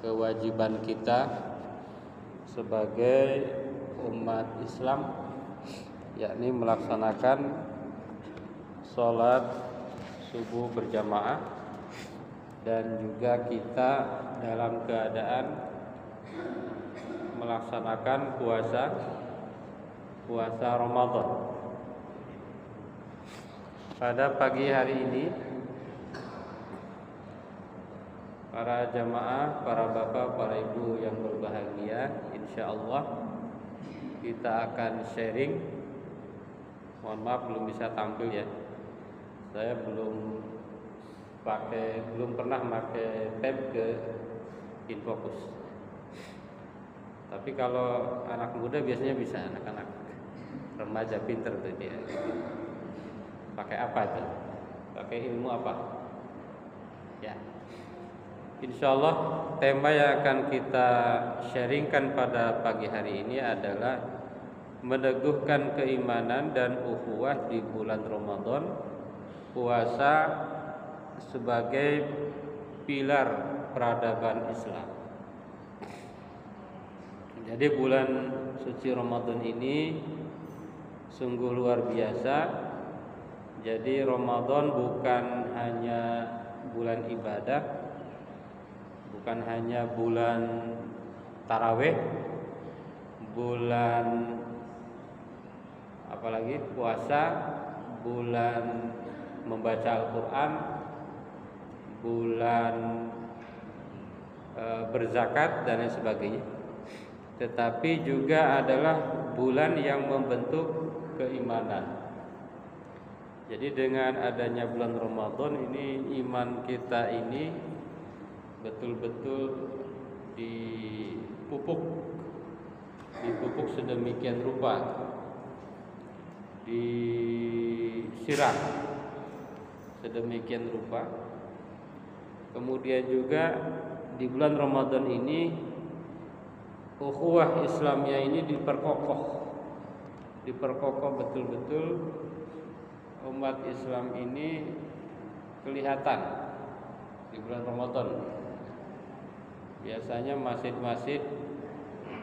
kewajiban kita sebagai umat Islam, yakni melaksanakan sholat subuh berjamaah, dan juga kita dalam keadaan melaksanakan puasa Ramadan. Pada pagi hari ini, para jamaah, para bapak, para ibu yang berbahagia, insyaallah kita akan sharing. Mohon maaf belum bisa tampil ya. Saya belum pernah pakai tab ke Infocus. Tapi kalau anak muda biasanya bisa, anak-anak remaja pinter tuh dia. Pakai apa itu? Pakai ilmu apa? Ya. Insyaallah tema yang akan kita sharingkan pada pagi hari ini adalah meneguhkan keimanan dan ukhuwah di bulan Ramadan, puasa sebagai pilar peradaban Islam. Jadi bulan suci Ramadan ini sungguh luar biasa. Jadi Ramadan bukan hanya bulan ibadah, bukan hanya bulan tarawih, bulan apalagi puasa, bulan membaca Al-Quran, bulan berzakat dan lain sebagainya. Tetapi juga adalah bulan yang membentuk keimanan. Jadi dengan adanya bulan Ramadan ini, iman kita ini betul-betul dipupuk sedemikian rupa, disiram sedemikian rupa. Kemudian juga di bulan Ramadan ini ukhuwah Islamnya ini diperkokoh betul-betul. Umat Islam ini kelihatan di bulan Ramadan. Biasanya masjid-masjid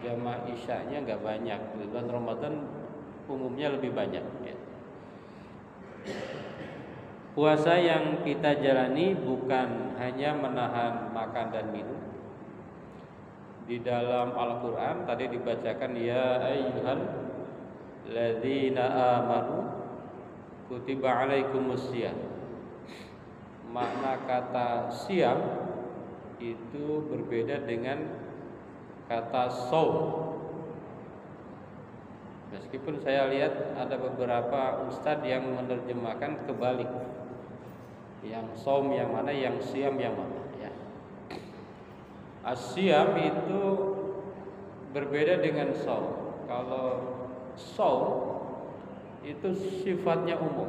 jamaah isyanya nggak banyak, di bulan Ramadan umumnya lebih banyak ya. Puasa yang kita jalani bukan hanya menahan makan dan minum. Di dalam Al-Quran tadi dibacakan, ya ayyuhal ladzina amanu kutiba alaikumus syiyam. Makna kata syiyam itu berbeda dengan kata shaum. Meskipun saya lihat ada beberapa ustadz yang menerjemahkan kebalik, yang shaum yang mana, yang syiyam yang mana ya. As-syiyam itu berbeda dengan shaum. Kalau shaum itu sifatnya umum.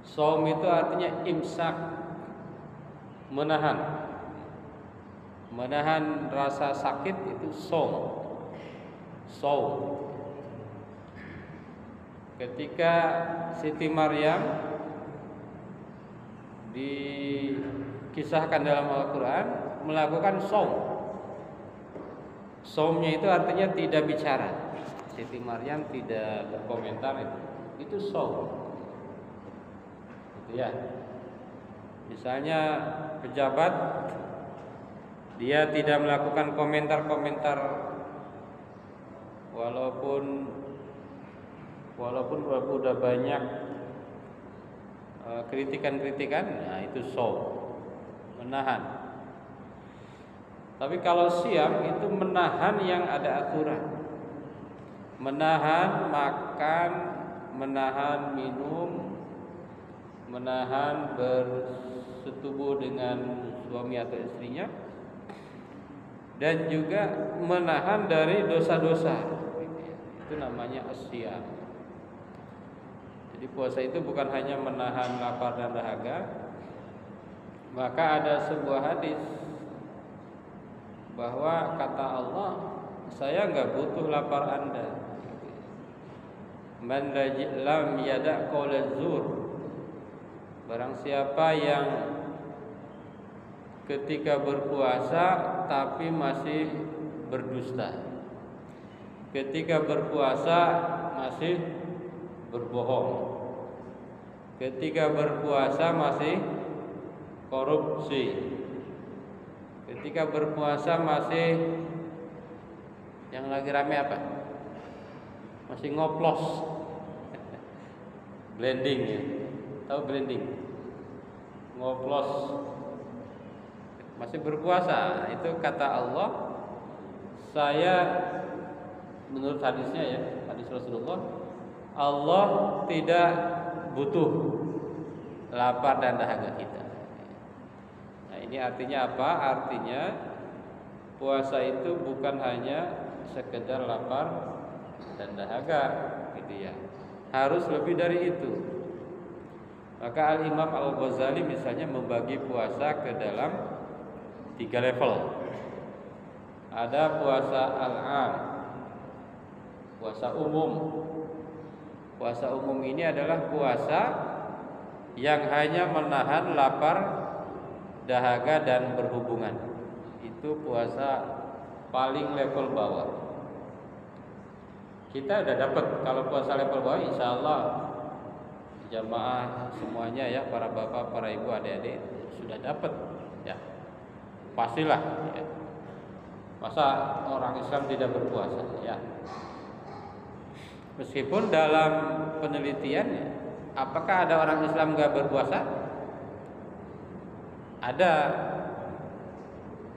Shaum itu artinya imsak, menahan rasa sakit, itu shaum. Ketika Siti Maryam dikisahkan dalam Al-Quran melakukan shaum. Shaumnya itu artinya tidak bicara. Siti Maryam tidak berkomentar, itu shaum. Itu ya. Misalnya pejabat, dia tidak melakukan komentar-komentar walaupun sudah banyak kritikan-kritikan, nah itu shaum, menahan. Tapi kalau syiyam itu menahan yang ada aturan. Menahan makan, menahan minum, menahan bersetubuh dengan suami atau istrinya, dan juga menahan dari dosa-dosa. Itu namanya as-syiyam. Jadi puasa itu bukan hanya menahan lapar dan dahaga. Maka ada sebuah hadis bahwa kata Allah, saya enggak butuh lapar Anda. Man lam yada' qaulaz zur. Barang siapa yang ketika berpuasa tapi masih berdusta, ketika berpuasa masih berbohong, ketika berpuasa masih korupsi, ketika berpuasa masih yang lagi rame apa? Masih ngoplos. Blending ya. Tahu blending? Ngoplos. Masih berpuasa. Itu kata Allah, saya menurut hadisnya ya, hadis Rasulullah, Allah tidak butuh lapar dan dahaga kita. Nah, ini artinya apa? Artinya puasa itu bukan hanya sekedar lapar dan dahaga gitu ya. Harus lebih dari itu. Maka Al-Imam Al-Ghazali misalnya membagi puasa ke dalam 3 level. Ada puasa al-am, puasa umum. Puasa umum ini adalah puasa yang hanya menahan lapar, dahaga dan berhubungan. Itu puasa paling level bawah. Kita udah dapat kalau puasa level bawah, insya Allah jamaah semuanya ya, para bapak, para ibu, adik-adik sudah dapat ya, pastilah ya. Masa orang Islam tidak berpuasa ya? Meskipun dalam penelitian ya, apakah ada orang Islam nggak berpuasa? Ada.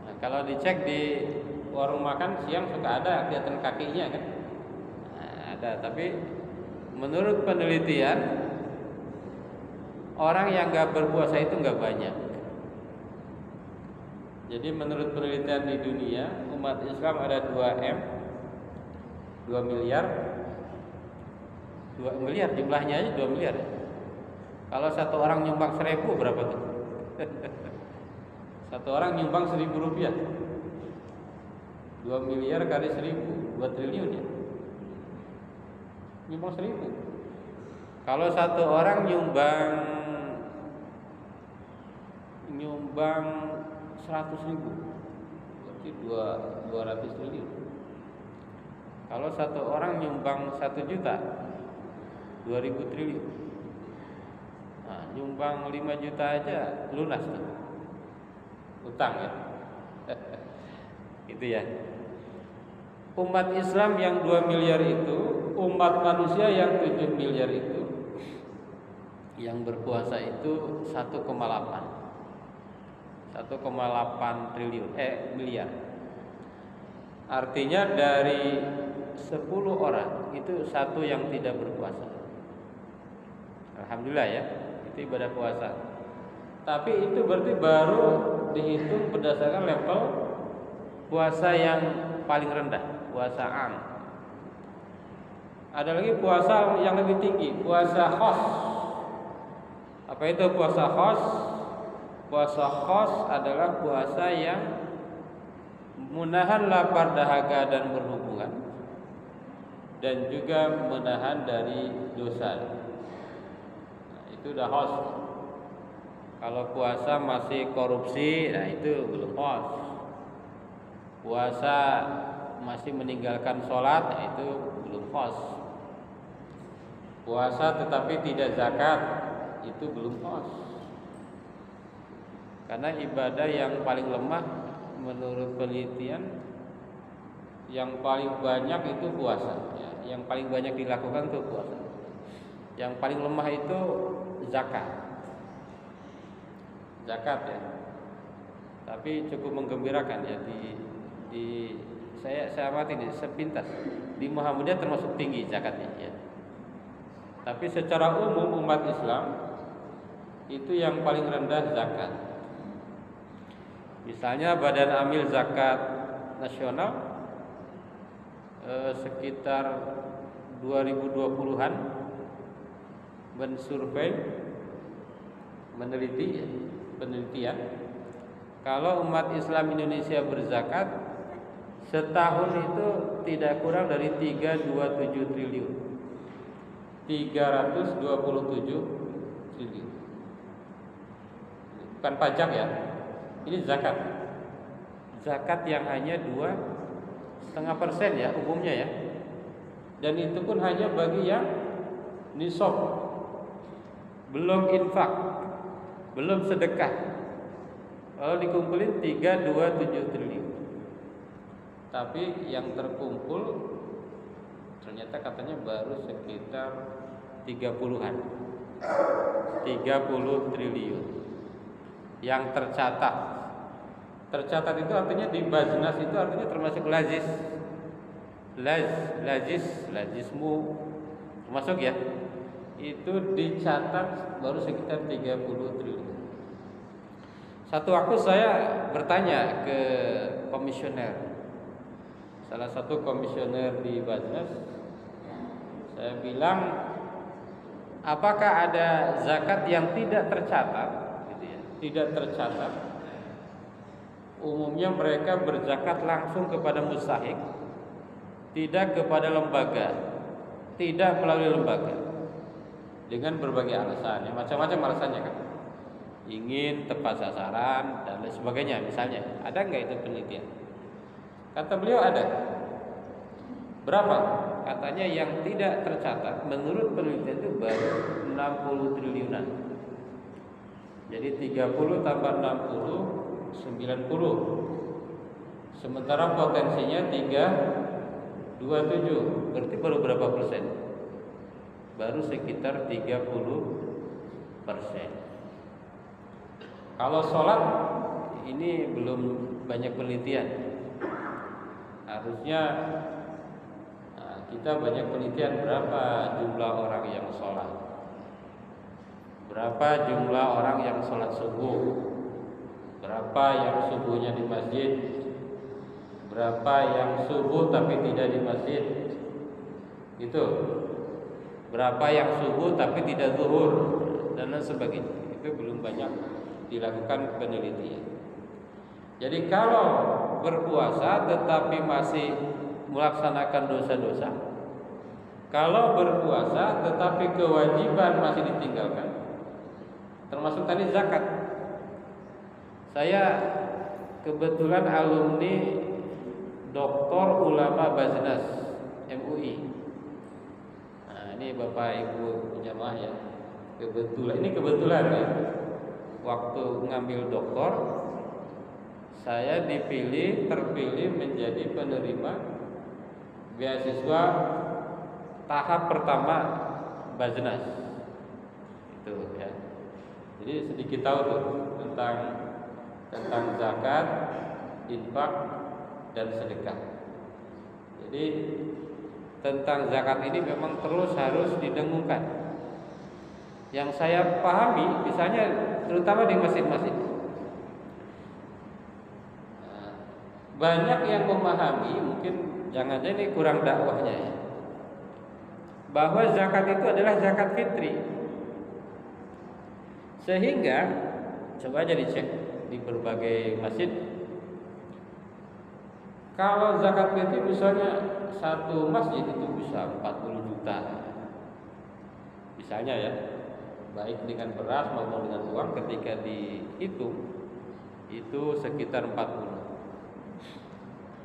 Nah, kalau dicek di warung makan siang suka ada kelihatan kakinya kan? Ada, tapi menurut penelitian orang yang nggak berpuasa itu nggak banyak. Jadi menurut penelitian di dunia umat Islam ada 2 miliar jumlahnya aja 2 miliar. Kalau satu orang nyumbang 1.000 berapa tuh? Satu orang nyumbang 1.000 rupiah. 2 miliar kali 1.000, 2 triliun ya. Nyumbang 1.000. Kalau satu orang nyumbang 100.000, berarti 200 triliun. Kalau satu orang nyumbang 1 juta, 2.000 triliun. Nah, nyumbang 5 juta aja lunas tuh utang ya. Gitu ya. Umat Islam yang 2 miliar itu, umat manusia yang 7 miliar itu, yang berpuasa itu 1,8 triliun miliar. Artinya dari 10 orang itu 1 yang tidak berpuasa. Alhamdulillah ya, itu ibadah puasa. Tapi itu berarti baru dihitung berdasarkan level puasa yang paling rendah, puasa am. Ada lagi puasa yang lebih tinggi, puasa khos. Apa itu puasa khos? Puasa khos adalah puasa yang menahan lapar, dahaga dan berhubungan, dan juga menahan dari dosa. Nah, itu udah khos. Kalau puasa masih korupsi, nah itu belum khos. Puasa masih meninggalkan sholat, nah itu belum khos. Puasa tetapi tidak zakat, itu belum khos. Karena ibadah yang paling lemah menurut penelitian, yang paling banyak itu puasa ya. Yang paling banyak dilakukan itu puasa. Yang paling lemah itu zakat ya. Tapi cukup menggembirakan ya, di saya amati nih sepintas, di Muhammadiyah termasuk tinggi zakatnya ya. Tapi secara umum umat Islam itu yang paling rendah zakat. Misalnya Badan Amil Zakat Nasional sekitar 2020-an mensurvei, penelitian kalau umat Islam Indonesia berzakat setahun itu tidak kurang dari 327 triliun. 327 triliun. Bukan pajak ya. Ini zakat. Zakat yang hanya 2,5% ya umumnya ya. Dan itu pun hanya bagi yang nisab, belum infak, belum sedekah. Kalau dikumpulin 327 triliun. Tapi yang terkumpul ternyata katanya baru sekitar 30-an. 30 triliun yang tercatat. Tercatat itu artinya di Baznas itu artinya termasuk lazis. Lazismu termasuk ya. Itu dicatat baru sekitar 30 triliun. Satu waktu saya bertanya ke komisioner, salah satu komisioner di Baznas, saya bilang, apakah ada zakat yang tidak tercatat? Gitu ya, tidak tercatat. Umumnya mereka berzakat langsung kepada mustahik, tidak kepada lembaga, tidak melalui lembaga, dengan berbagai alasan, ya, macam-macam alasannya kan. Ingin tepat sasaran dan lain sebagainya. Misalnya, ada nggak itu penelitian? Kata beliau ada. Berapa? Katanya yang tidak tercatat menurut penelitian itu baru 60 triliunan. Jadi 30 tambah 60 90. Sementara potensinya 327. Berarti baru berapa persen? Baru sekitar 30%. Kalau sholat ini belum banyak penelitian. Harusnya kita banyak penelitian berapa jumlah orang yang sholat, berapa jumlah orang yang sholat subuh, berapa yang subuhnya di masjid, berapa yang subuh tapi tidak di masjid, itu berapa yang subuh tapi tidak zuhur dan lain sebagainya. Itu belum banyak dilakukan penelitian. Jadi kalau berpuasa tetapi masih melaksanakan dosa-dosa, kalau berpuasa tetapi kewajiban masih ditinggalkan, termasuk tadi zakat. Saya kebetulan alumni Doktor Ulama Baznas MUI. Nah, ini Bapak Ibu jamaah ya. Kebetulan ya. Waktu ngambil doktor, saya terpilih menjadi penerima beasiswa tahap pertama Baznas. Itu ya. Jadi sedikit tahu tuh tentang zakat, infak dan sedekah. Jadi tentang zakat ini memang terus harus didengungkan. Yang saya pahami, misalnya terutama di masjid-masjid, banyak yang memahami, mungkin jangan-jangan ini kurang dakwahnya ya, bahwa zakat itu adalah zakat fitri. Sehingga coba aja dicek di berbagai masjid, kalau zakat fitri misalnya satu masjid itu bisa 40 juta misalnya ya, baik dengan beras maupun dengan uang, ketika dihitung itu sekitar 40.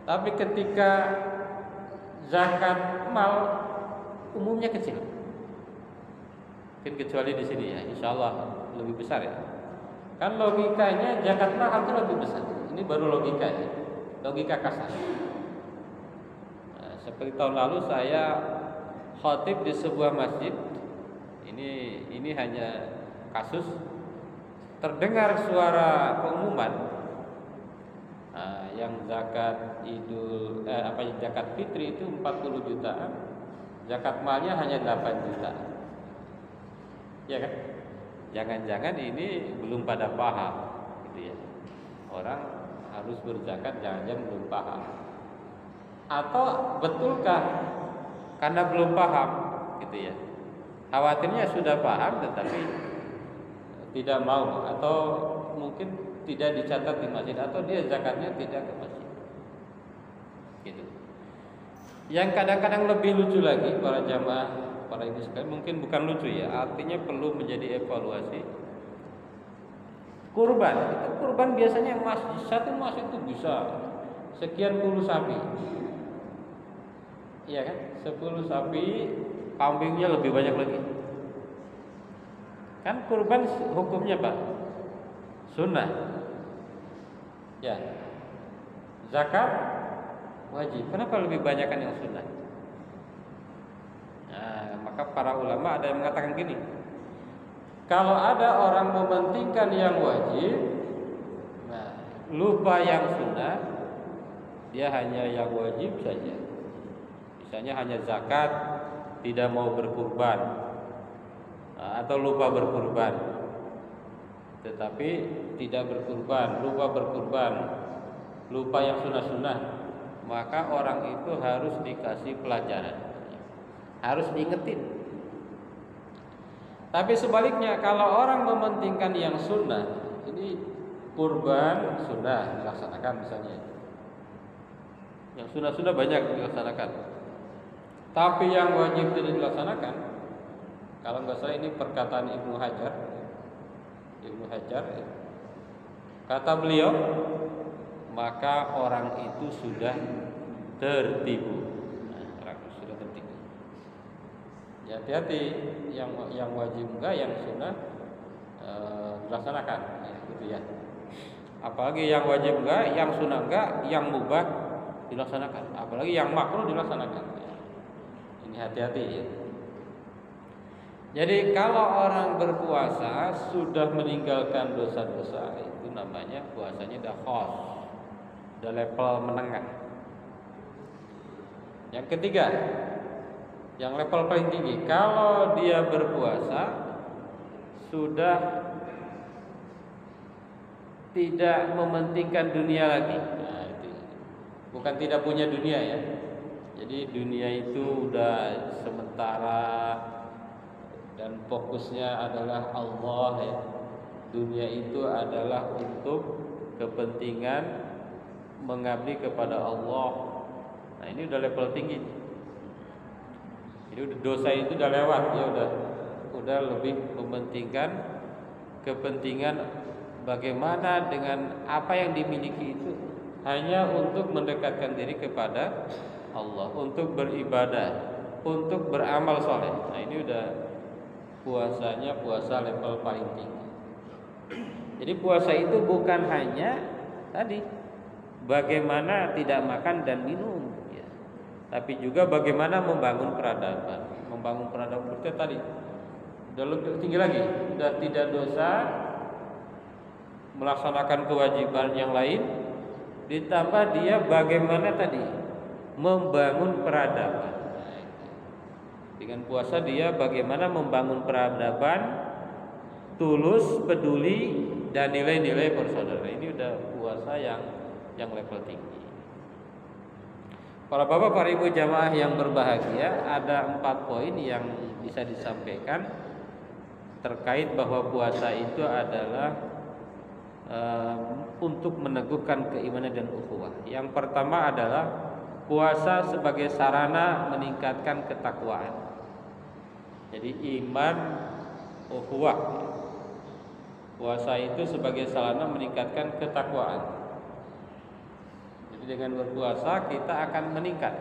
Tapi ketika zakat mal umumnya kecil. Mungkin kecuali di sini ya, insya Allah lebih besar ya. Kan logikanya zakat mal itu lebih besar. Ini baru logika ya, logika kasar. Nah, seperti tahun lalu saya khatib di sebuah masjid. Ini hanya kasus terdengar suara pengumuman yang zakat zakat fitri itu 40 jutaan, zakat malnya hanya 8 juta. Ya kan? Jangan-jangan ini belum pada paham gitu ya. Orang harus berzakat jangan-jangan belum paham. Atau betulkah karena belum paham gitu ya? Khawatirnya sudah paham tetapi tidak mau, atau mungkin tidak dicatat di masjid, atau dia zakatnya tidak ke masjid. Gitu. Yang kadang-kadang lebih lucu lagi para jamaah, para ibu sekalian, mungkin bukan lucu ya, artinya perlu menjadi evaluasi. Kurban, itu kurban biasanya satu emas itu bisa sekian puluh sapi. Iya kan? 10 sapi, kambingnya lebih banyak lagi. Kan kurban hukumnya Pak? Sunnah. Ya. Zakat wajib. Kenapa lebih banyakkan yang sunnah? Nah, maka para ulama ada yang mengatakan gini. Kalau ada orang mementingkan yang wajib, nah, lupa yang sunnah, dia hanya yang wajib saja. Misalnya hanya zakat, tidak mau berkurban, atau lupa berkurban, tetapi tidak berkurban, lupa berkurban, lupa yang sunnah-sunnah, maka orang itu harus dikasih pelajaran, harus diingetin. Tapi sebaliknya, kalau orang mementingkan yang sunnah, ini kurban sunnah dilaksanakan misalnya, yang sunnah-sunnah banyak dilaksanakan, tapi yang wajib tidak dilaksanakan. Kalau nggak salah ini perkataan Ibnu Hajar, kata beliau, maka orang itu sudah tertipu. Ya, hati-hati, yang wajib enggak, yang sunnah dilaksanakan, ya, gitu ya. Apalagi yang wajib enggak, yang sunnah enggak, yang mubah dilaksanakan, apalagi yang makruh dilaksanakan. Ya. Ini hati-hati ya. Jadi kalau orang berpuasa sudah meninggalkan dosa-dosa, itu namanya puasanya dah khos, udah level menengah. Yang ketiga, yang level paling tinggi, kalau dia berpuasa sudah tidak mementingkan dunia lagi. Nah, itu bukan tidak punya dunia ya. Jadi dunia itu udah sementara dan fokusnya adalah Allah ya. Dunia itu adalah untuk kepentingan mengabdi kepada Allah. Nah, ini udah level tinggi. Jadi dosa itu udah lewat, ya udah lebih mementingkan kepentingan bagaimana dengan apa yang dimiliki itu hanya untuk mendekatkan diri kepada Allah, untuk beribadah, untuk beramal soleh. Nah, ini udah puasanya puasa level paling tinggi. Jadi puasa itu bukan hanya tadi bagaimana tidak makan dan minum, tapi juga bagaimana membangun peradaban. Membangun peradaban itu tadi udah lebih tinggi lagi, sudah tidak dosa, melaksanakan kewajiban yang lain, ditambah dia bagaimana tadi membangun peradaban. Dengan puasa dia bagaimana membangun peradaban, tulus, peduli, dan nilai-nilai persaudaraan. Ini udah puasa yang level tinggi. Para bapak, para ibu jamaah yang berbahagia, ada 4 poin yang bisa disampaikan terkait bahwa puasa itu adalah untuk meneguhkan keimanan dan ukhuwah. Yang pertama adalah puasa sebagai sarana meningkatkan ketakwaan. Jadi iman, ukhuwah. Puasa itu sebagai sarana meningkatkan ketakwaan. Dengan berpuasa kita akan meningkat,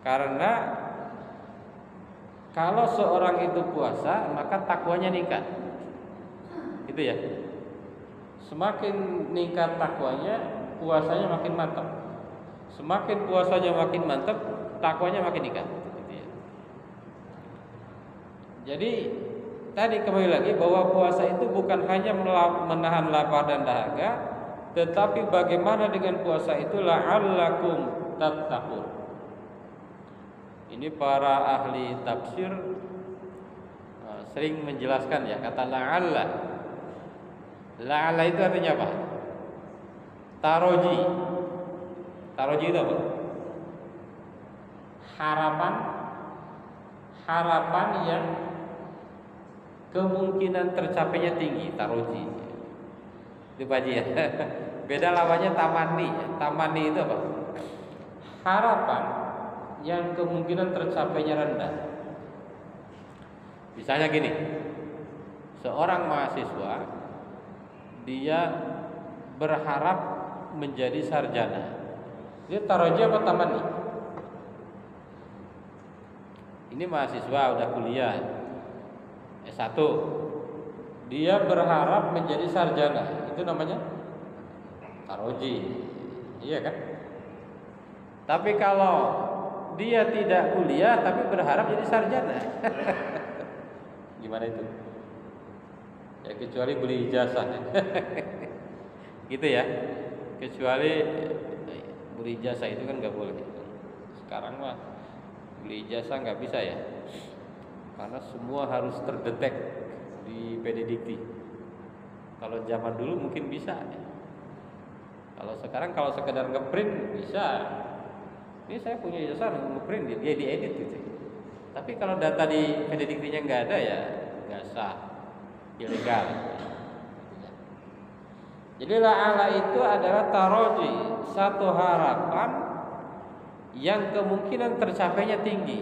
karena kalau seorang itu puasa maka takwanya meningkat, gitu ya. Semakin meningkat takwanya, puasanya makin mantap. Semakin puasanya makin mantap, takwanya makin meningkat, gitu ya. Jadi tadi kembali lagi bahwa puasa itu bukan hanya menahan lapar dan dahaga, tetapi bagaimana dengan puasa itu la'allakum tattaqun. Ini para ahli tafsir sering menjelaskan ya kata la'alla. La'alla itu artinya apa? Taroji. Taroji itu apa? Harapan yang kemungkinan tercapainya tinggi, taroji. Itu Pak Haji ya. Beda lawannya tamani. Tamani itu apa? Harapan yang kemungkinan tercapainya rendah. Misalnya gini, seorang mahasiswa dia berharap menjadi sarjana. Dia taroji apa tamani? Ini mahasiswa udah kuliah S1. Dia berharap menjadi sarjana. Itu namanya taroji. Iya kan? Tapi kalau dia tidak kuliah tapi berharap jadi sarjana. Gimana itu? Ya kecuali beli ijazah. Gitu ya. Kecuali beli ijazah itu kan nggak boleh. Sekarang mah beli ijazah nggak bisa ya, karena semua harus terdetek di PDDikti. Kalau zaman dulu mungkin bisa. Kalau sekarang kalau sekedar ngeprint bisa. Ini saya punya ijazah ngeprint dia diedit gitu. Tapi kalau data di PDDiktinya nggak ada ya nggak sah, ilegal. Jadi la'ala itu adalah taroji, satu harapan yang kemungkinan tercapainya tinggi.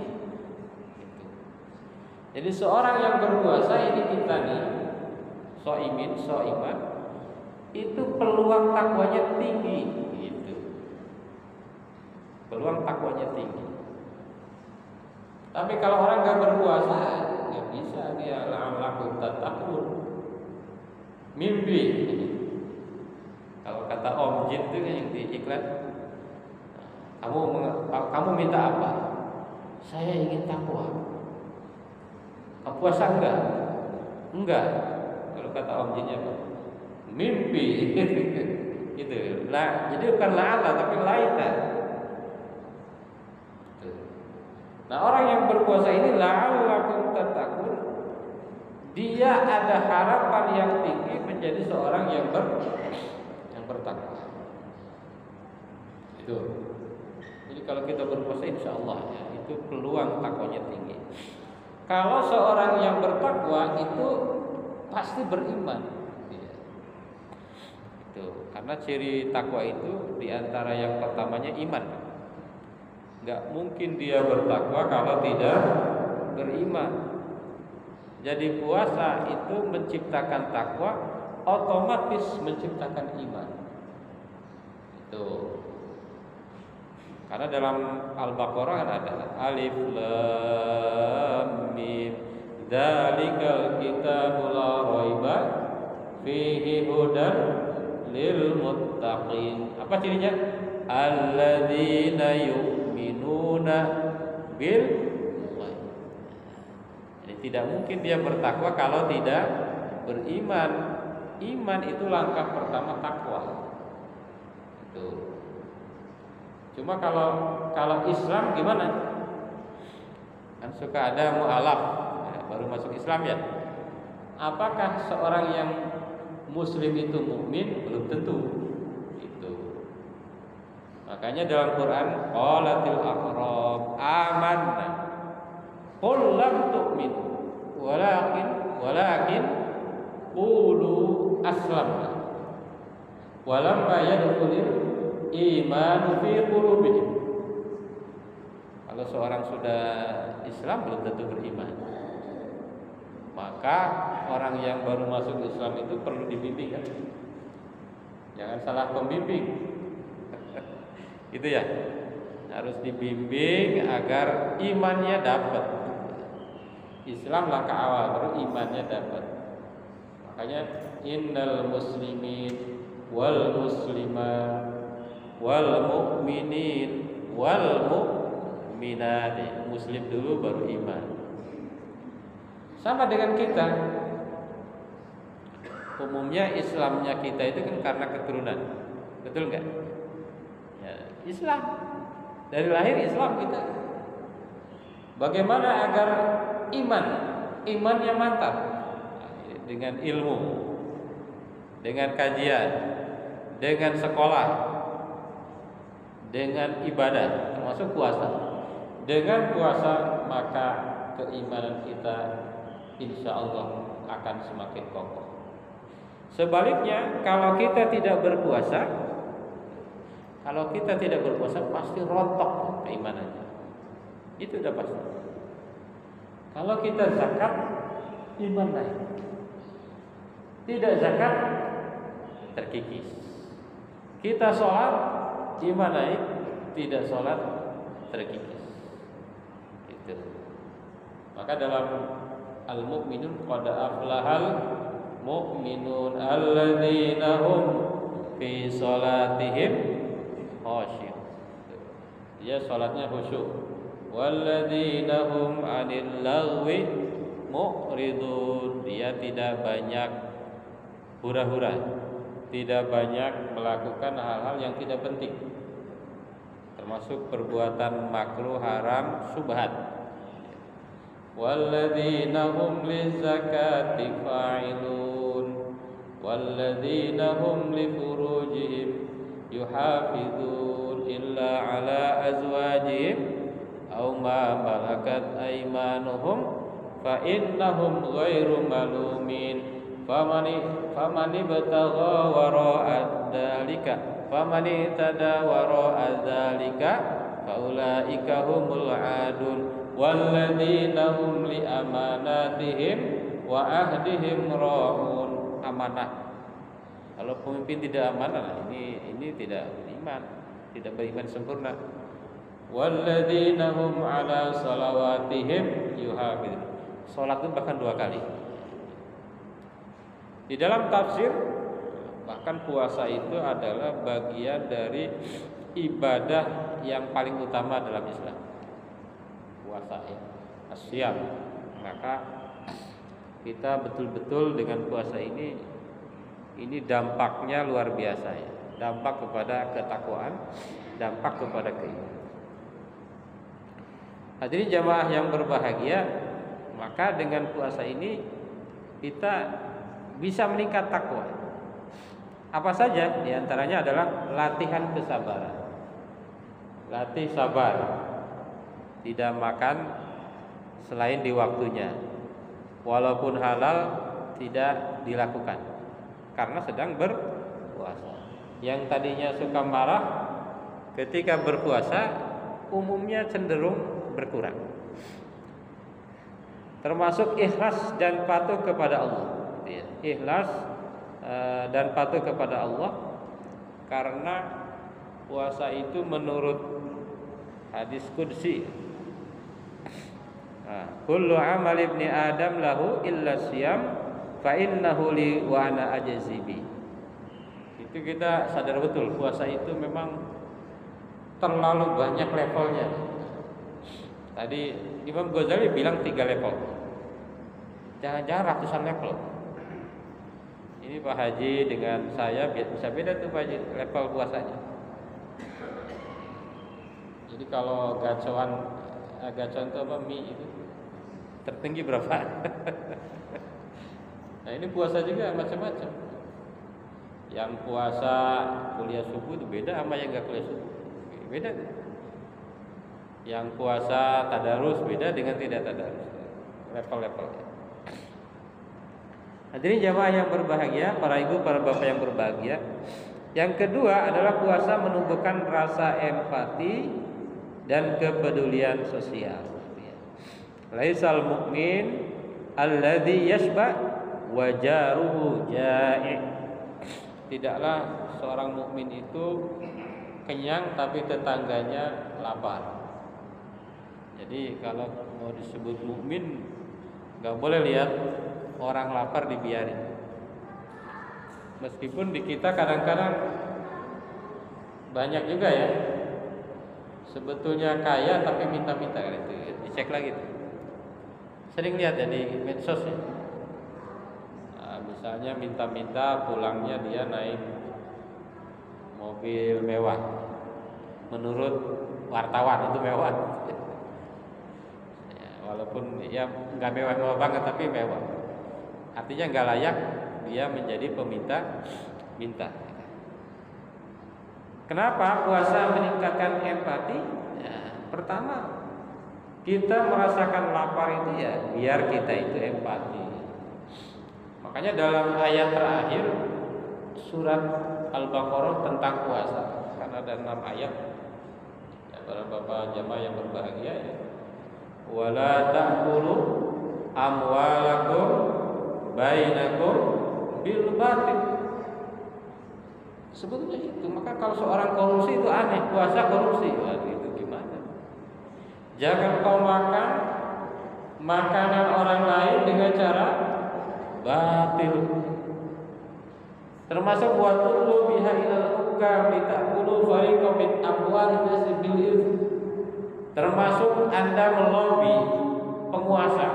Jadi seorang yang berpuasa ini kita nih, soimin, soiman, itu peluang takwanya tinggi, gitu. Peluang takwanya tinggi. Tapi kalau orang nggak berpuasa, nggak bisa dia laku takut, mimpi. Kalau kata Om Jin itu yang di iklan, kamu minta apa? Saya ingin takwa. Kamu puasa enggak? Enggak. Kalau kata Om Jin apa? Mimpi. Gitu. Lah, jadi bukan la'ala tapi laita. Nah, orang yang berpuasa ini la'allakum tattaqun. Dia ada harapan yang tinggi menjadi seorang yang bertakwa. Itu. Jadi kalau kita berpuasa insya Allah ya, itu peluang takwanya tinggi. Kalau seorang yang bertakwa itu pasti beriman. Ya. Itu. Karena ciri takwa itu diantara yang pertamanya iman. Gak mungkin dia bertakwa kalau tidak beriman. Jadi puasa itu menciptakan takwa, otomatis menciptakan iman. Itu. Karena dalam Al-Baqarah ada alif lam mim dzalikal kitabul la raiba fihi hudan lil muttaqin. Apa cirinya? Alladzina yu'minuna bil ghaib. Jadi tidak mungkin dia bertakwa kalau tidak beriman. Iman itu langkah pertama takwa. Itu. Cuma kalau Islam gimana? Kan suka ada mu'alaf ya, baru masuk Islam ya. Apakah seorang yang Muslim itu mukmin? Belum tentu. Itu. Makanya dalam Quran qalatil aqrab amanna qul lam tu'minu walakin qulu aslamna walamma yadkhulul imanu fi qulubihim. Kalau seorang sudah Islam belum tentu beriman. Maka orang yang baru masuk Islam itu perlu dibimbing kan? Jangan salah pembimbing. Itu ya. Harus dibimbing agar imannya dapat. Islam langkah awal, baru imannya dapat. Makanya innal muslimin wal muslimat wal mu'minin wal mu'minat. Muslim dulu baru iman. Sama dengan kita. Umumnya Islamnya kita itu kan karena keturunan. Betul enggak? Ya, Islam. Dari lahir Islam kita. Bagaimana agar imannya mantap? Dengan ilmu, dengan kajian, dengan sekolah, dengan ibadah, termasuk puasa. Dengan puasa maka keimanan kita insya Allah akan semakin kokoh. Sebaliknya, kalau kita tidak berpuasa pasti rontok keimanannya. Itu udah pasti. Kalau kita zakat, iman naik. tidak zakat terkikis. Kita sholat iman naik, tidak sholat terkikis. Itu. Maka dalam Al-Mu'minun qad aflahal mu'minun alladzina hum fi sholatihim khasyu'un. Dia sholatnya khusyuk. Walladzina hum 'anil lagwi mu'ridun. Dia tidak banyak hura-hura, tidak banyak melakukan hal-hal yang tidak penting, termasuk perbuatan makruh, haram, syubhat. Walladzina hum lizakati fa'ilun walladzina hum li furujihim yuhafizun illa ala azwajihim aw ma malakat aymanuhum fa innahum ghairu malumin famani batagha wara'a dzalika famani tada wara'a dzalika faulaika humul adun walladzina hum li amanatihim wa ahdihim ra'un. Amanah, kalau pemimpin tidak amanah, ini tidak beriman, tidak beriman sempurna. Walladzina hum ala salawatihim yuhafizun. Salat itu bahkan 2 kali. Di dalam tafsir bahkan puasa itu adalah bagian dari ibadah yang paling utama dalam Islam. Puasa ya, asyam. Maka kita betul-betul dengan puasa ini dampaknya luar biasa ya. Dampak kepada ketakwaan, dampak kepada keimanan. Hadirin jamaah yang berbahagia, maka dengan puasa ini kita bisa meningkat takwa. Apa saja? Di antaranya adalah latihan kesabaran. Latih sabar. Tidak makan selain di waktunya. Walaupun halal tidak dilakukan karena sedang berpuasa. Yang tadinya suka marah ketika berpuasa umumnya cenderung berkurang. Termasuk ikhlas dan patuh kepada Allah. Ikhlas dan patuh kepada Allah, karena puasa itu menurut hadis qudsi, kullu amal ibni adam lahu illa siyam fa innahu li wa ana ajzibi. Itu kita sadar betul puasa itu memang terlalu banyak levelnya. Tadi Imam Ghazali bilang 3 level. Jangan-jangan ratusan level. Ini Pak Haji dengan saya bisa beda tuh Pak Haji level puasanya. Jadi kalau gacoan itu apa, mie itu tertinggi berapa? Nah ini puasa juga macam-macam. Yang puasa kuliah subuh itu beda sama yang nggak kuliah subuh. Beda. Yang puasa tadarus beda dengan tidak tadarus. Level-levelnya. Hadirin jamaah yang berbahagia, para ibu, para bapak yang berbahagia. Yang kedua adalah puasa menumbuhkan rasa empati dan kepedulian sosial. Laisal mu'min alladzi yashba wa jaruhu ja'i'. Tidaklah seorang mukmin itu kenyang tapi tetangganya lapar. Jadi kalau mau disebut mukmin, nggak boleh lihat orang lapar dibiarin. Meskipun di kita kadang-kadang banyak juga ya, sebetulnya kaya tapi minta-minta kan itu. Dicek lagi tuh. Sering lihat ya di medsos ya. Nah, misalnya minta-minta pulangnya dia naik mobil mewah. Menurut wartawan itu mewah. Walaupun ya nggak mewah-mewah banget tapi mewah, artinya nggak layak dia menjadi peminta-minta. Kenapa puasa meningkatkan empati? Ya, pertama kita merasakan lapar itu ya biar kita itu empati. Makanya dalam ayat terakhir surat Al-Baqarah tentang puasa, karena ada 6 ayat ya, para bapak jamaah yang berbahagia ya. Wala ta'kulu amwalakum bainakum bil batil. Sebetulnya itu. Maka kalau seorang korupsi itu aneh, puasa korupsi, wah, itu gimana? Jangan kau makan makanan orang lain dengan cara batil. Termasuk buat tulu biha ilal hukam litakulu fariqam min amwalin nas bil itsm. Termasuk Anda melobi penguasa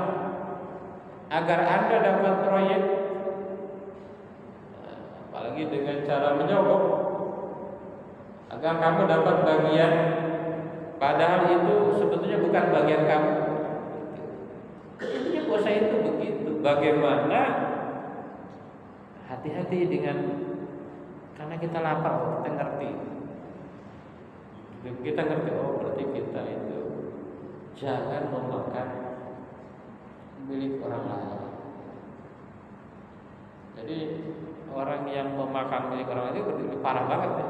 agar Anda dapat proyek, apalagi dengan cara menyogok agar kamu dapat bagian, padahal itu sebetulnya bukan bagian kamu. Intinya puasa itu begitu. Bagaimana hati-hati dengan, karena kita lapar, kita ngerti. Kita ngerti, oh berarti kita itu jangan memakan milik orang lain. Jadi orang yang memakan milik orang lain itu parah banget ya.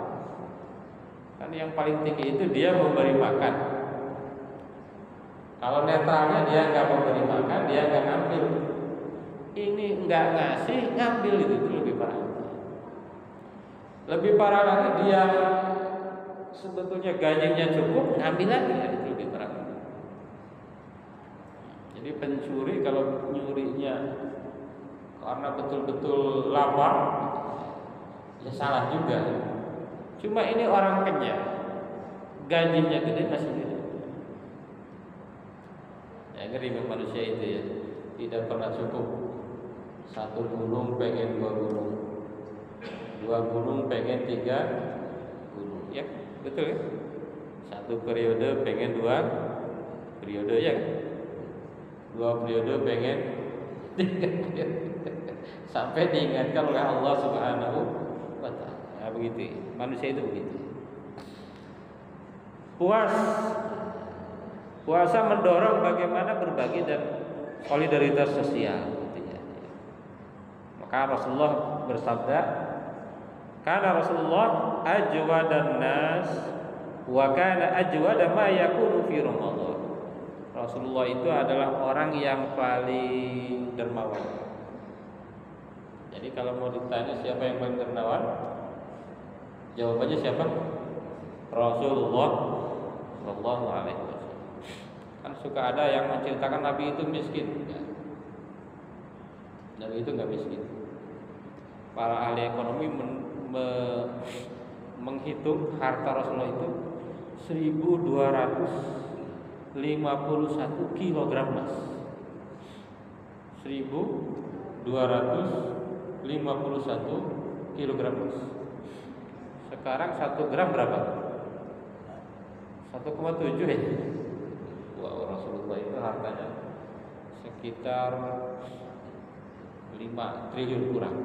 Kan yang paling tinggi itu dia memberi makan. Kalau netralnya dia nggak memberi makan, dia nggak ngambil. Ini nggak ngasih, ngambil, itu lebih parah. Lebih parah lagi dia sebetulnya gajinya cukup, ngambil lagi, itu lebih parah. Jadi pencuri kalau nyurinya karena betul-betul lapar, ya salah juga. Cuma ini orang kenyang, gajinya gede masih gede. Ya ngeri manusia itu ya, tidak pernah cukup. Satu gunung pengen dua gunung, dua gunung pengen tiga gunung, ya betul ya. Satu periode pengen dua periode, ya. Dua periode pengen tiga periode. Sampai diingatkan oleh Allah Subhanahu wa Ta'ala. Nah, begitu. Manusia itu begitu. Puasa mendorong bagaimana berbagi dan solidaritas sosial. Maka Rasulullah bersabda, "Kana Rasulullah ajwadan nas wa kana ajwada ma yakunu fi Ramadan." Rasulullah itu adalah orang yang paling dermawan. Jadi kalau mau ditanya siapa yang paling dermawan, jawabannya siapa? Rasulullah Sallallahu Alaihi Wasallam. Kan suka ada yang menceritakan Nabi itu miskin. Nabi itu nggak miskin. Para ahli ekonomi menghitung harta Rasulullah itu 1.251 kilogram emas. 1.251 kilogram emas. Sekarang 1 gram berapa? 1,7 ya. Wah, Rasulullah itu hartanya sekitar 5 triliun kurang.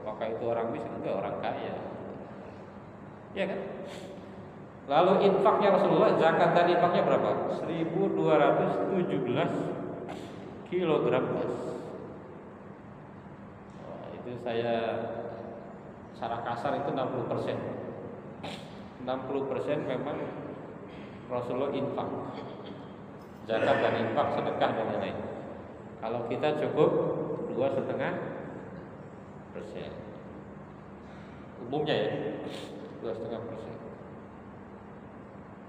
Apakah itu orang miskin? Enggak, orang kaya. Ya kan? Lalu infaknya Rasulullah, zakat dan infaknya berapa? 1.217 kilogram emas. Itu saya secara kasar itu 60%. 60% memang Rasulullah infak, zakat dan infak, sedekah dan lain-lain. Kalau kita cukup 2,5%. Umumnya ya 2,5%.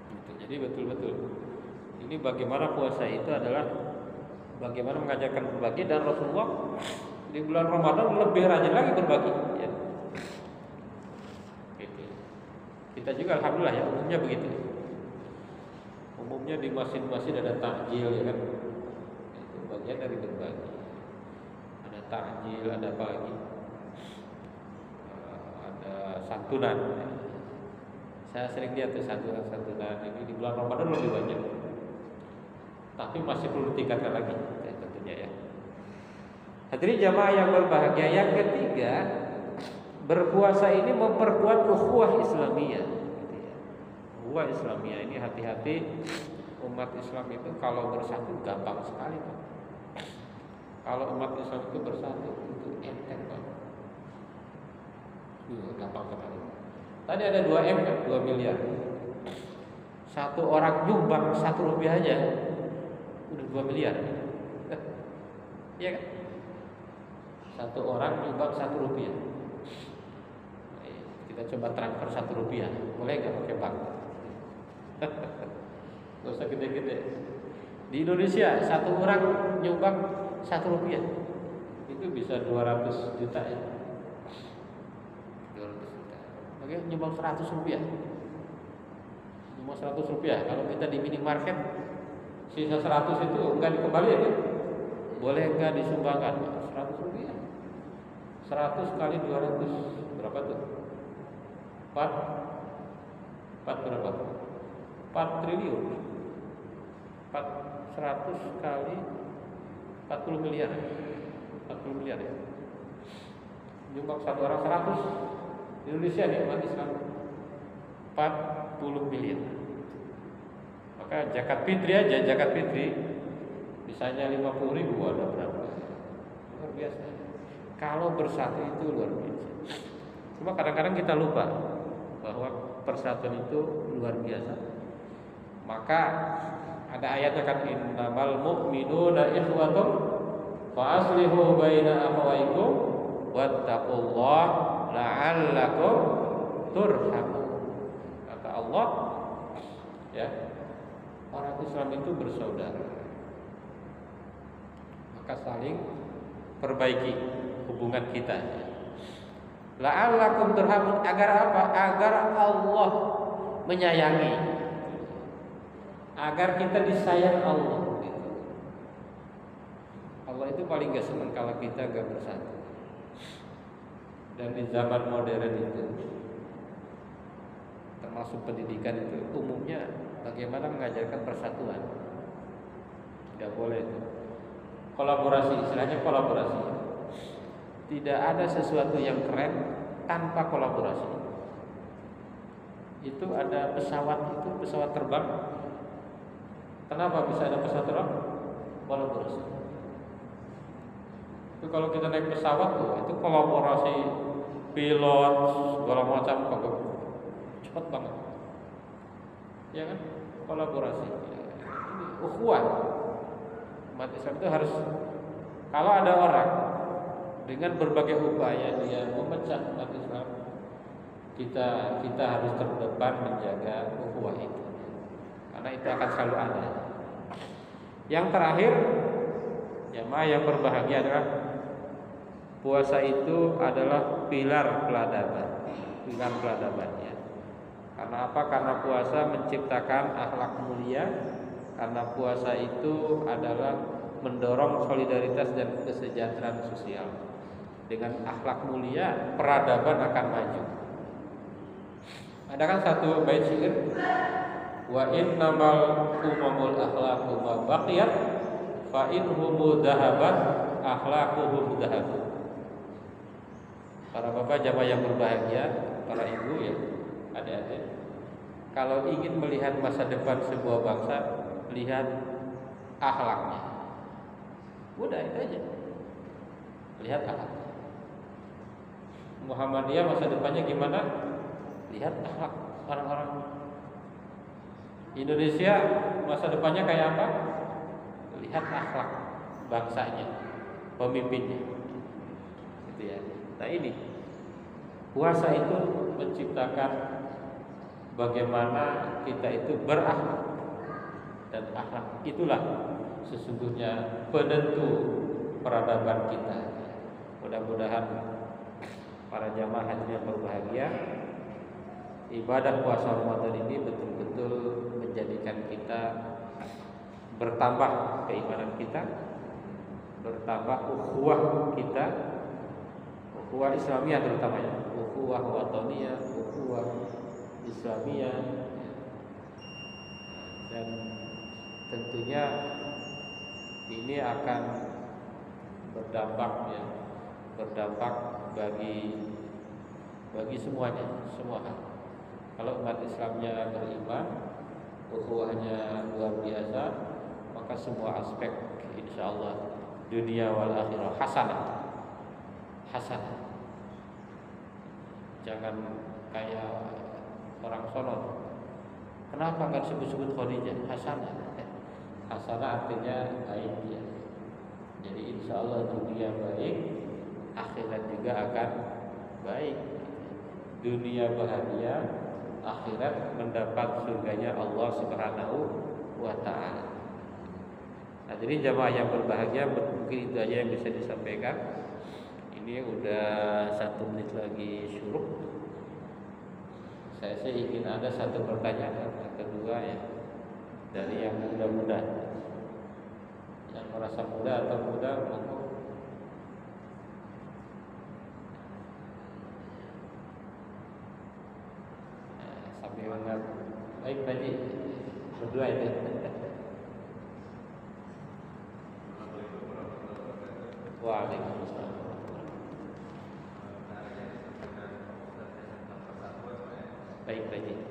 Gitu. Jadi betul-betul ini bagaimana puasa itu adalah bagaimana mengajarkan berbagi, dan Rasulullah di bulan Ramadan lebih rajin lagi berbagi. Ya. Gitu. Kita juga alhamdulillah ya, umumnya begitu. Umumnya di masjid-masjid ada takjil, ya kan? Itu bagian dari berbagi. Ada takjil, ada apa lagi? Ada santunan. Saya sering lihat tuh santunan ini di bulan Ramadan lebih banyak. Tapi masih perlu ditingkatkan lagi, tentunya ya. Hadirin jamaah yang berbahagia, yang ketiga, berpuasa ini memperkuat ukhuwah Islamiyah. Ukhuwah Islamiyah ini hati-hati, umat Islam itu kalau bersatu gampang sekali, Pak. Kalau umat Islam itu bersatu itu enteng, Pak. Gampang sekali. Tadi ada 2M kan, 2 miliar. Satu orang nyumbang 1 rupiah aja udah 2 miliar. Iya kan? Satu orang nyumbang Rp1. Kita coba transfer Rp1, boleh nggak pakai bank? Gak usah gede-gede. Di Indonesia satu orang nyumbang Rp1, itu bisa 200 juta ya. 200 juta. Oke, nyumbang Rp100. Nyumbang Rp100. Kalau kita di minimarket, sisa 100 itu enggak dikembalikan ya? Boleh enggak disumbangkan? Rp100. 100 kali 200 berapa tuh? 4 berapa? 4 triliun. 100 kali 40 miliar. 40 miliar ya. Nyumbang satu orang 100. Di Indonesia nih umat Islam 40 miliar. Maka zakat fitri misalnya 50.000 ada berapa? Luar biasa. Kalau bersatu itu luar biasa. Cuma kadang-kadang kita lupa bahwa persatuan itu luar biasa. Maka ada ayatnya kan, innamal mu'minuna ikhwatun fa aslihu baina akhawaykum wattaqullaha la'allakum turhamun. Kata Allah, ya, orang Islam itu bersaudara. Maka saling perbaiki hubungan kita. La'allakum turhamun, agar apa? Agar Allah menyayangi, agar kita disayang Allah. Allah itu paling gak senang kalau kita gak bersatu. Dan di zaman modern itu, termasuk pendidikan itu, umumnya bagaimana mengajarkan persatuan. Tidak boleh itu. Kolaborasi, istilahnya kolaborasi. Tidak ada sesuatu yang keren tanpa kolaborasi. Itu ada pesawat terbang. Kenapa bisa ada pesawat terbang? Kolaborasi. Itu kalau kita naik pesawat tuh, itu kolaborasi pilot segala macam, cepat banget. Ya kan? Kolaborasi. Ini ukhuwah. Umat Islam itu harus, kalau ada orang dengan berbagai upaya dia memecah umat Islam, kita harus terdepan menjaga ukhuwah itu, karena itu akan selalu ada. Yang terakhir, jamaah yang berbahagia, adalah puasa itu adalah pilar peradabannya. Karena apa? Karena puasa menciptakan akhlak mulia. Karena puasa itu adalah mendorong solidaritas dan kesejahteraan sosial. Dengan akhlak mulia, peradaban akan maju. Ada kan satu bait syair, wa innamal umamul akhlaqu ma baqiyat fa in humu dhahabat akhlaquhum dhahabu. Para bapak jamaah yang berbahagia, para ibu ya, adik-adik, kalau ingin melihat masa depan sebuah bangsa, lihat akhlaknya. Udah itu aja. Lihat akhlak. Muhammadiyah masa depannya gimana? Lihat akhlak orang-orang. Indonesia masa depannya kayak apa? Lihat akhlak bangsanya, pemimpinnya. Gitu ya. Nah ini puasa itu menciptakan bagaimana kita itu berakhlak, dan akhlak itulah sesungguhnya penentu peradaban kita. Mudah-mudahan para jamaah hadirin yang berbahagia, ibadah puasa Ramadan ini betul-betul menjadikan kita bertambah keimanan kita, bertambah ukhuwah kita, ukhuwah Islamiyah terutamanya, ukhuwah wataniyah, ukhuwah Islamiyah, dan tentunya ini akan berdampak bagi semuanya, semua hal. Kalau umat Islamnya beriman, ukhuwahnya luar biasa, maka semua aspek insyaallah dunia wal akhirah hasanah. Jangan kayak orang sono. Kenapa nggak disebut-sebut Khadijah? Hasanah. Hasanah artinya baik ya. Jadi insya Allah dunia baik, akhirat juga akan baik. Dunia bahagia, akhirat mendapat surganya Allah Subhanahu wa taala. Hadirin jamaah yang berbahagia, mungkin itu aja yang bisa disampaikan. Ini udah 1 menit lagi syuruk. Saya sih ingin ada satu pertanyaan kedua ya, dari yang muda-muda, yang merasa muda atau muda, monggo. Sambil mengat, baik tadi berdua itu. Waalaikumsalam. Baik tadi. Ya.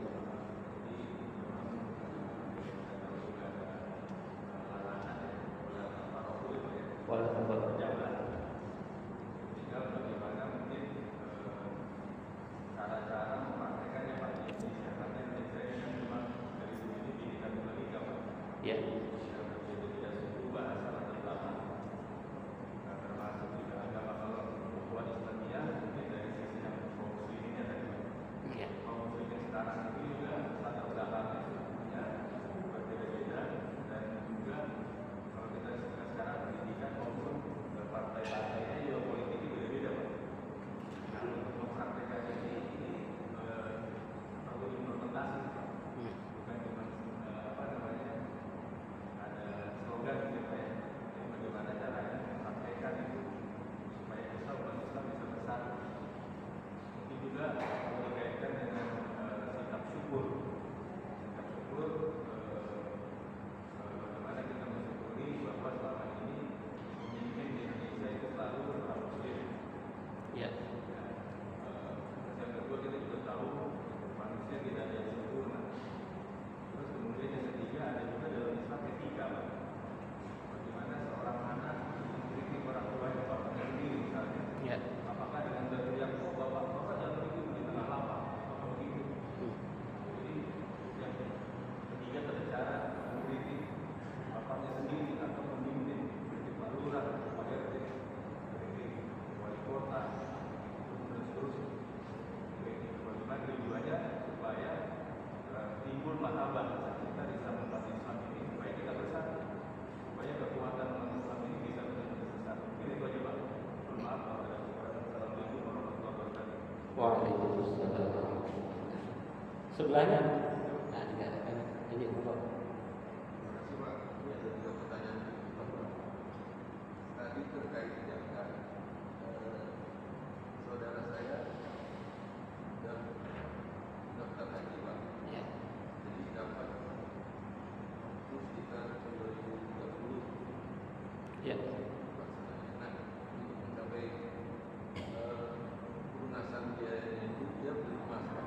Waalaikumsalam. Sebelahnya. Nah, dikatakan ini Allah. Tadi terkait dengan saudara saya dan daftar haji Pak. Ya. Jadi dapat waktu sekitar 2030. Ya. Nah, untuk mencapai pelunasan biayanya itu dia beli emas Pak.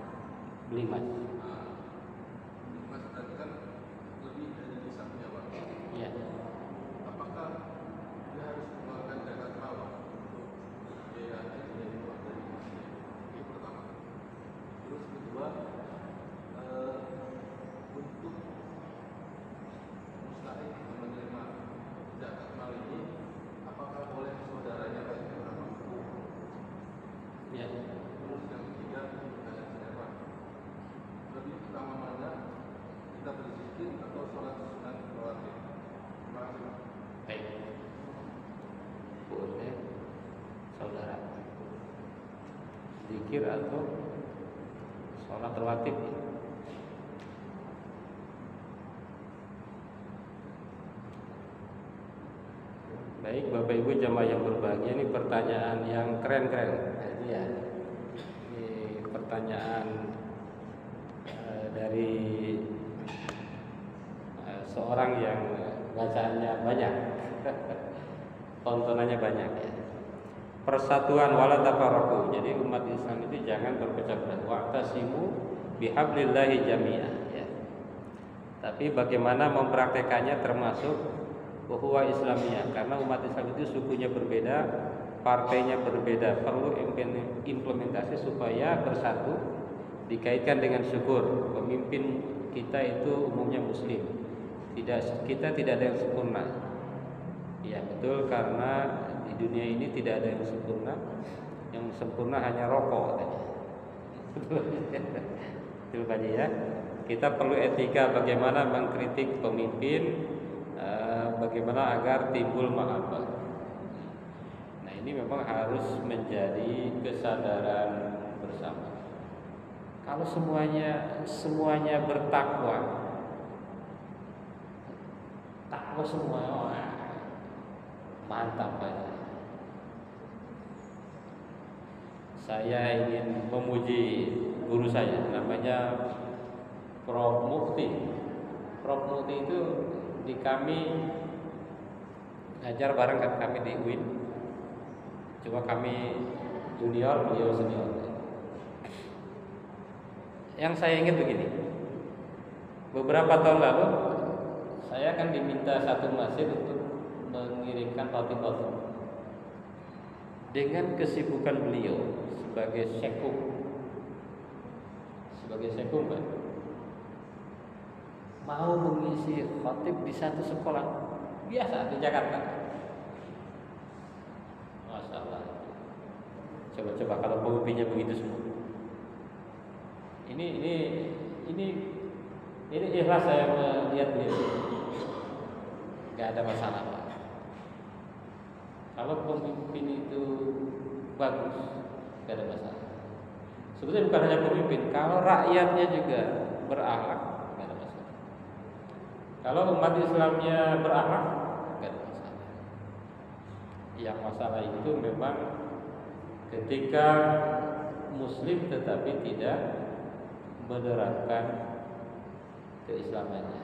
Beli emas. Nah, beli emas berarti kan lebih dari nisabnya Pak. Ya. Apakah dia harus mengeluarkan zakat malam untuk biaya haji yang keluar dari emasnya? Ini pertama. Terus kedua, untuk mustahik menerima zakat mal ini, apakah boleh saudaranya baik orang mampu? Ya. Terus yang ketiga, pertanyaan saya Pak, lebih utama mana kita berzikir atau sholat sunat rawatib? Terima kasih Pak. Baik. Boleh saudara zikir atau sholat rawatib. Baik Bapak Ibu jamaah yang berbahagia, ini pertanyaan yang keren-keren. Jadi ya, ini pertanyaan dari seorang yang bacaannya banyak, tontonannya banyak ya. Persatuan wala tafarraqu. Jadi umat Islam itu jangan berpecah belah. Wa'tasimu bihablillahi jami'an ya. Tapi bagaimana mempraktekannya termasuk ukhuwah Islamiyah, karena umat Islam itu sukunya berbeda, partainya berbeda, perlu implementasi supaya bersatu, dikaitkan dengan syukur. Pemimpin kita itu umumnya muslim. Kita tidak ada yang sempurna. Ya betul, karena Di dunia ini tidak ada yang sempurna. Yang sempurna hanya rokok katanya. Itu aja ya. Kita perlu etika bagaimana mengkritik pemimpin, bagaimana agar timbul mahabbah. Nah, ini memang harus menjadi kesadaran bersama. Kalau semuanya bertakwa, takwa semua, wah, mantap aja. Saya ingin memuji guru saya, namanya Prof. Mukti. Prof. Mukti itu di kami ngajar bareng kan, kami di UIN. Cuma kami junior, beliau senior. Yang saya ingat begini, beberapa tahun lalu saya akan diminta satu masjid untuk mengirimkan khotib-khotib. Dengan kesibukan beliau sebagai sekung kan, mau mengisi khotib di satu sekolah biasa di Jakarta. Masya Allah. Coba kalau pemimpinnya begitu semua. Ini ikhlas saya melihat beliau. Gak ada masalah Pak. Kalau pemimpin itu bagus, gak ada masalah. Sebetulnya bukan hanya pemimpin, kalau rakyatnya juga berakhlak, gak ada masalah. Kalau umat Islamnya berakhlak, gak ada masalah. Yang masalah itu memang ketika Muslim tetapi tidak menerapkan keislamannya.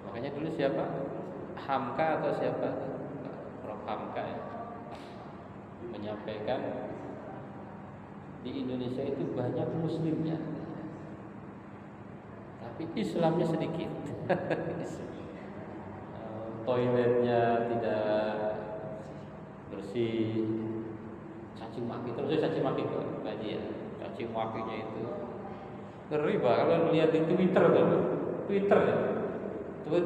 Makanya dulu siapa? Hamka atau siapa? Prof. Hamka ya, menyampaikan di Indonesia itu banyak Muslimnya, tapi Islamnya sedikit. Toiletnya tidak bersih, caci maki terus, caci maki tuh kajian. Caci makinya itu ngeri Pak, kalau lihat di Twitter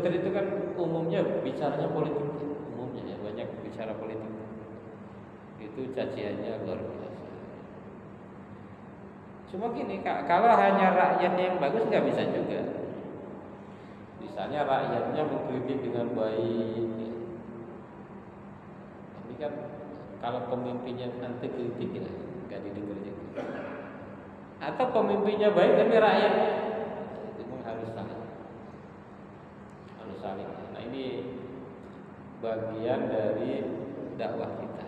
itu kan umumnya bicaranya politik, umumnya ya banyak bicara politik. Itu caciannya luar biasa. Cuma gini Kak, kalau hanya rakyatnya yang bagus nggak bisa juga. Misalnya rakyatnya mengkritik dengan baik, tapi kan kalau pemimpinnya nanti kritik ya nggak didengar juga. Atau pemimpinnya baik tapi rakyatnya itu pun harus saling. Nah, ini bagian dari dakwah kita.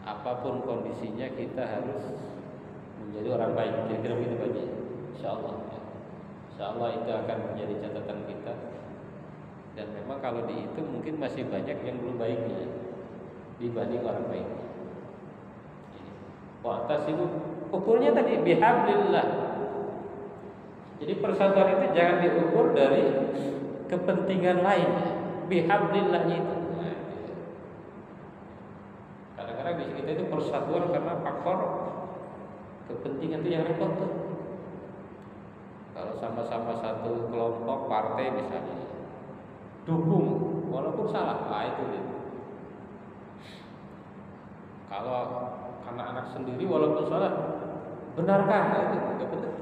Apapun kondisinya kita harus menjadi orang baik. Kira-kira begitu Pak. Insyaallah. Insyaallah itu akan menjadi catatan kita. Dan memang kalau dihitung mungkin masih banyak yang belum baiknya dibanding orang baik. Wa'tasimu, ukurnya tadi bihablillah. Jadi persatuan itu jangan diukur dari kepentingan lain, bihablillahnya itu. Kadang-kadang di kita itu persatuan karena faktor kepentingan itu yang repot tuh. Kalau sama-sama satu kelompok partai misalnya dukung walaupun salah, itu dia. Kalau anak-anak sendiri walaupun salah benarkan, itu enggak benar.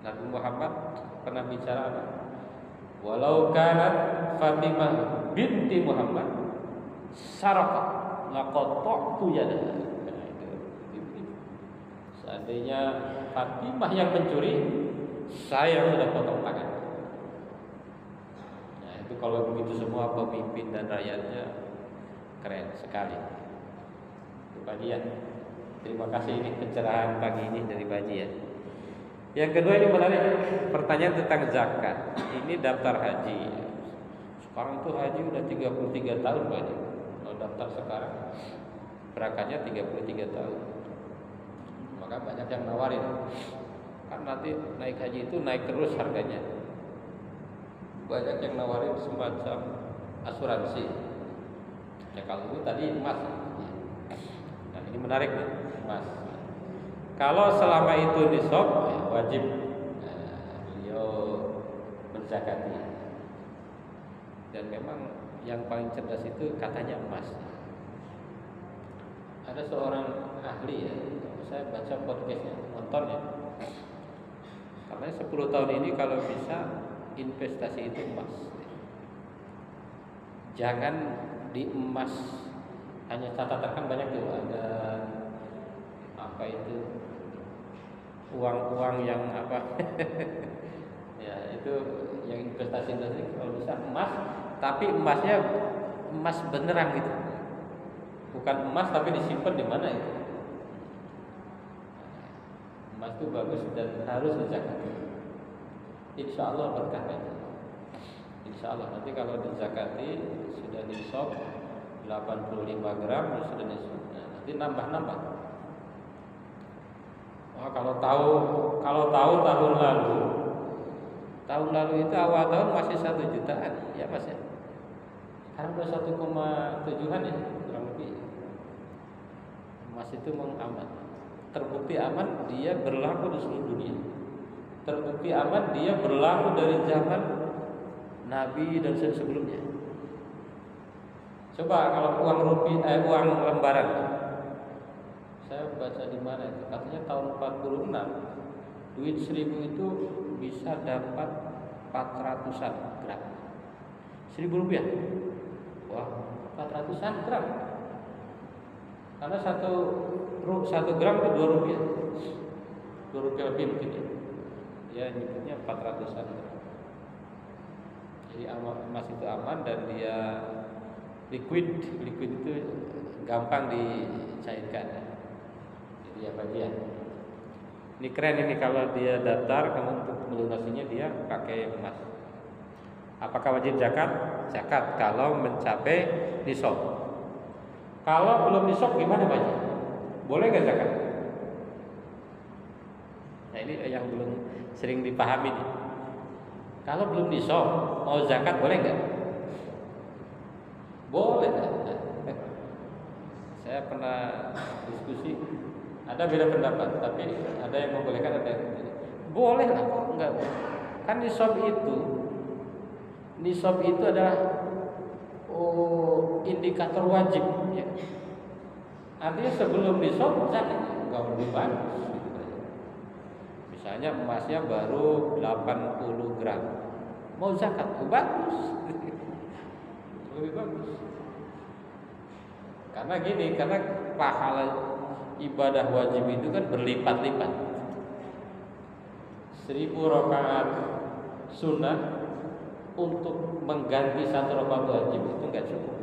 Nabi Muhammad pernah bicara apa? Walau kanat Fatimah binti Muhammad saraqat laqata'tu yadaha. Nah, itu. Seandainya Fatimah yang mencuri, saya sudah potong tangan. Nah, itu kalau begitu semua pemimpin dan rakyatnya keren sekali. Itu Pak Ji ya. Terima kasih ini pencerahan pagi ini dari Pak Ji ya. Yang kedua ini menarik, pertanyaan tentang zakat. Ini daftar haji. Sekarang itu haji udah 33 tahun Pak Ji. Kalau daftar sekarang berangkatnya 33 tahun. Maka banyak yang nawarin. Kan nanti naik haji itu naik terus harganya. Banyak yang nawarin semacam asuransi. Ya kalau itu tadi emas. Nah ini menarik nih, emas. Kalau selama itu nisab, ya wajib beliau menzakati. Dan memang yang paling cerdas itu katanya emas. Ada seorang ahli ya, saya baca podcastnya, nonton ya. Katanya 10 tahun ini kalau bisa investasi itu emas. Jangan di emas, hanya catatan kan banyak tuh, ada apa itu uang-uang yang apa ya itu yang investasi kalau bisa emas, tapi emasnya emas beneran gitu, bukan emas tapi disimpan di mana itu. Emas itu bagus dan harus dizakati. Insya Allah berkah itu. Insya Allah nanti kalau dizakati sudah nisab 85 gram sudah nisab. Nah, nanti nambah-nambah. Wah, kalau tahu tahun lalu itu awal tahun masih 1 jutaan ya Mas ya. Sekarang udah 1,7-an ya kurang lebih. Emas itu aman. Terbukti aman, dia berlaku di seluruh dunia. Terbukti aman, dia berlaku dari zaman Nabi dan sebelumnya. Coba kalau uang lembaran, saya baca di mana itu, katanya tahun 46 duit 1000 itu bisa dapat 400-an gram. 1000 rupiah. Wah, 400-an gram. Karena 1 gram itu 2 rupiah. 2 rupiah lebih mungkin ya. Ya nyebutnya 400-an gram. Jadi emas itu aman dan dia liquid itu gampang dicairkan. Jadi apa dia? Ini keren ini kalau dia datar, kemudian untuk melunasinya dia pakai emas. Apakah wajib zakat? Zakat kalau mencapai nisab. Kalau belum nisab gimana Pak? Boleh nggak zakat? Nah ini yang belum sering dipahami nih. Kalau belum nisab mau zakat boleh nggak? Boleh. Saya pernah diskusi, ada beda pendapat, tapi ada yang membolehkan, ada yang tidak. Boleh lah, kok enggak? Kan nisab itu adalah indikator wajib ya. Artinya sebelum nisab zakat enggak lebih bagus gitu. Misalnya emasnya baru 80 gram, mau zakat bagus. Lebih bagus. Karena gini, karena pahala ibadah wajib itu kan berlipat-lipat. 1000 rakaat sunnah untuk mengganti 1 rakaat wajib itu enggak cukup.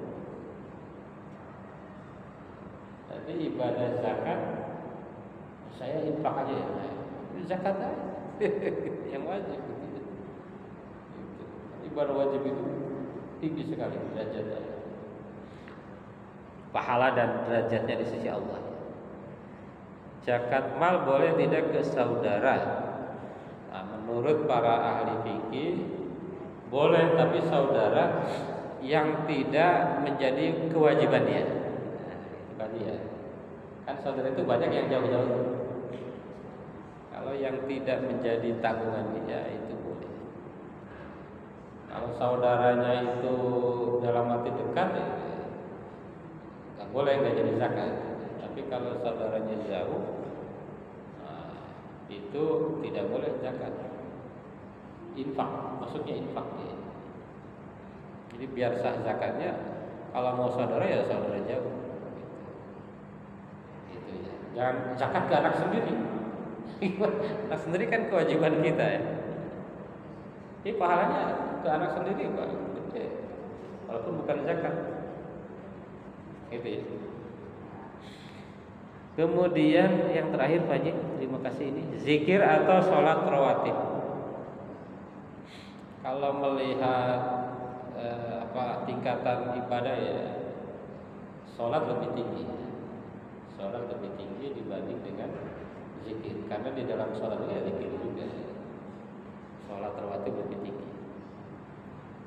Jadi ibadah zakat saya infak aja ya. Zakat aja. Yang wajib gitu. Ibadah wajib itu tinggi sekali derajatnya. Pahala dan derajatnya di sisi Allah. Zakat mal boleh tidak ke saudara? Nah, menurut para ahli fikih boleh, tapi saudara yang tidak menjadi kewajiban dia. Nah, itu ya. Kan saudara itu banyak yang jauh-jauh. Kalau yang tidak menjadi tanggungan dia itu boleh. Kalau saudaranya itu dalam arti dekat ya, nggak boleh, nggak jadi zakat. Tapi kalau saudaranya jauh, nah, itu tidak boleh zakat. Infak, maksudnya infak ya. Jadi biar sah zakatnya, kalau mau saudara ya saudara jauh. Gitu ya. Jangan zakat ke anak sendiri. Anak sendiri kan kewajiban kita ya. Ini pahalanya ke anak sendiri Pak, gede. Walaupun bukan zakat. Gitu ya. Kemudian yang terakhir Pak Haji, terima kasih, ini zikir atau sholat rawatib. Kalau melihat tingkatan ibadah ya, sholat lebih tinggi. Sholat lebih tinggi dibanding dengan zikir, karena di dalam sholat ini ada zikir juga. Sholat rawatib lebih tinggi.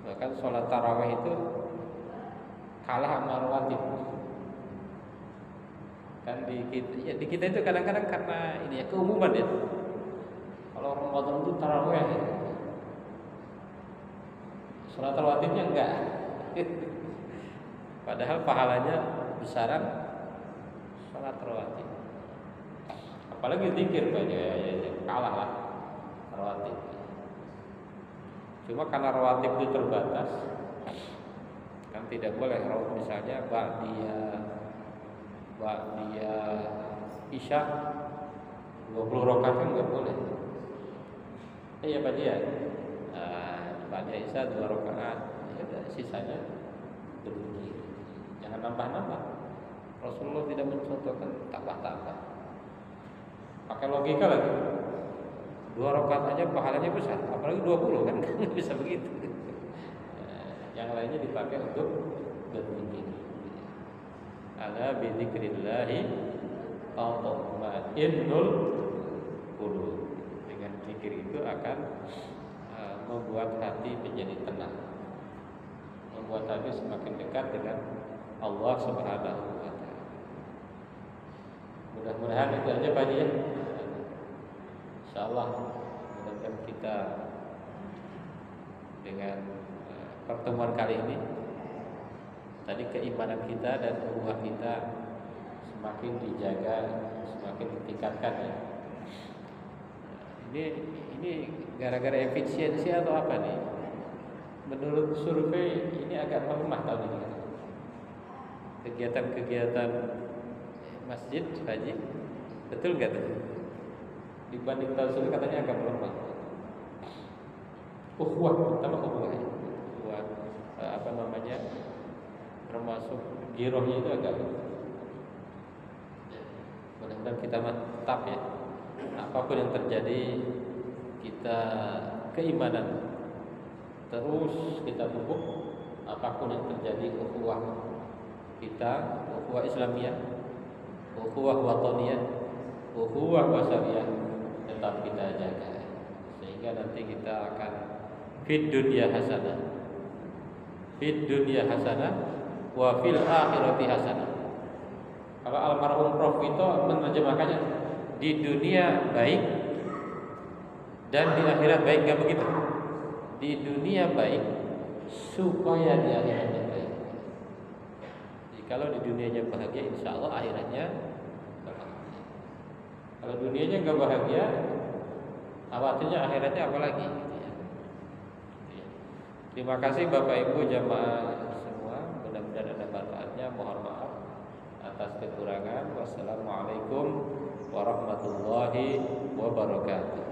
Bahkan sholat tarawih itu kalah sama rawatib. Kan di kita itu kadang-kadang karena ini ya keumuman ya. Kalau Ramadan itu tarawih Salat rawatibnya enggak. Padahal pahalanya besaran salat rawatib. Apalagi zikir Pak, ya, kalah lah rawatib. Cuma karena rawatib itu terbatas, kan tidak boleh misalnya ba'diyah isya 20 rakaat kan nggak boleh. Ya ba'diyah. Ba'diyah isya 2 rakaat, ya udah sisanya berzikir. Jangan nambah-nambah. Rasulullah tidak mencontohkan tambah-tambah. Pakai logika lagi. 2 rakaat aja pahalanya besar, apalagi 20 kan nggak bisa begitu. Yang lainnya dipakai untuk berzikir. Ala bi dzikrillah tatma'innul qulub. Dengan zikir itu akan membuat hati menjadi tenang, membuat hati semakin dekat dengan Allah Subhanahu wa taala. Mudah-mudahan itu aja Pak ya. Insyaallah mudah-mudahan kita dengan pertemuan kali ini tadi keimanan kita dan hubungan kita semakin dijaga, semakin ditingkatkan ya. Ini gara-gara efisiensi atau apa nih? Menurut survei ini agak melemah tahun ini. Kegiatan-kegiatan masjid, haji, betul nggak tuh? Dibanding tahun sebelumnya katanya agak melemah. Ukhuwah, pertama ukhuwah. Apa namanya? Termasuk girohnya itu agak. Mudah-mudahan kita mantap ya. Apapun yang terjadi, kita keimanan terus kita pupuk. Apapun yang terjadi, ukhuwah kita, ukhuwah Islamiyah, ukhuwah wataniyah, ukhuwah basariyah tetap kita jaga, sehingga nanti kita akan fid dunya hasanah, fid dunya hasanah, wa fil akhirati hasanah. Kalau almarhum Prof Vito menerjemahkannya di dunia baik dan di akhirat baik, nggak begitu? Di dunia baik supaya di akhiratnya baik. Jadi kalau di dunianya bahagia, insya Allah akhiratnya bahagia. Kalau dunianya nggak bahagia, khawatirnya akhiratnya apalagi. Terima kasih Bapak Ibu jamaah semua. Mudah-mudahan ada manfaatnya. Mohon maaf atas kekurangan. Wassalamualaikum warahmatullahi wabarakatuh.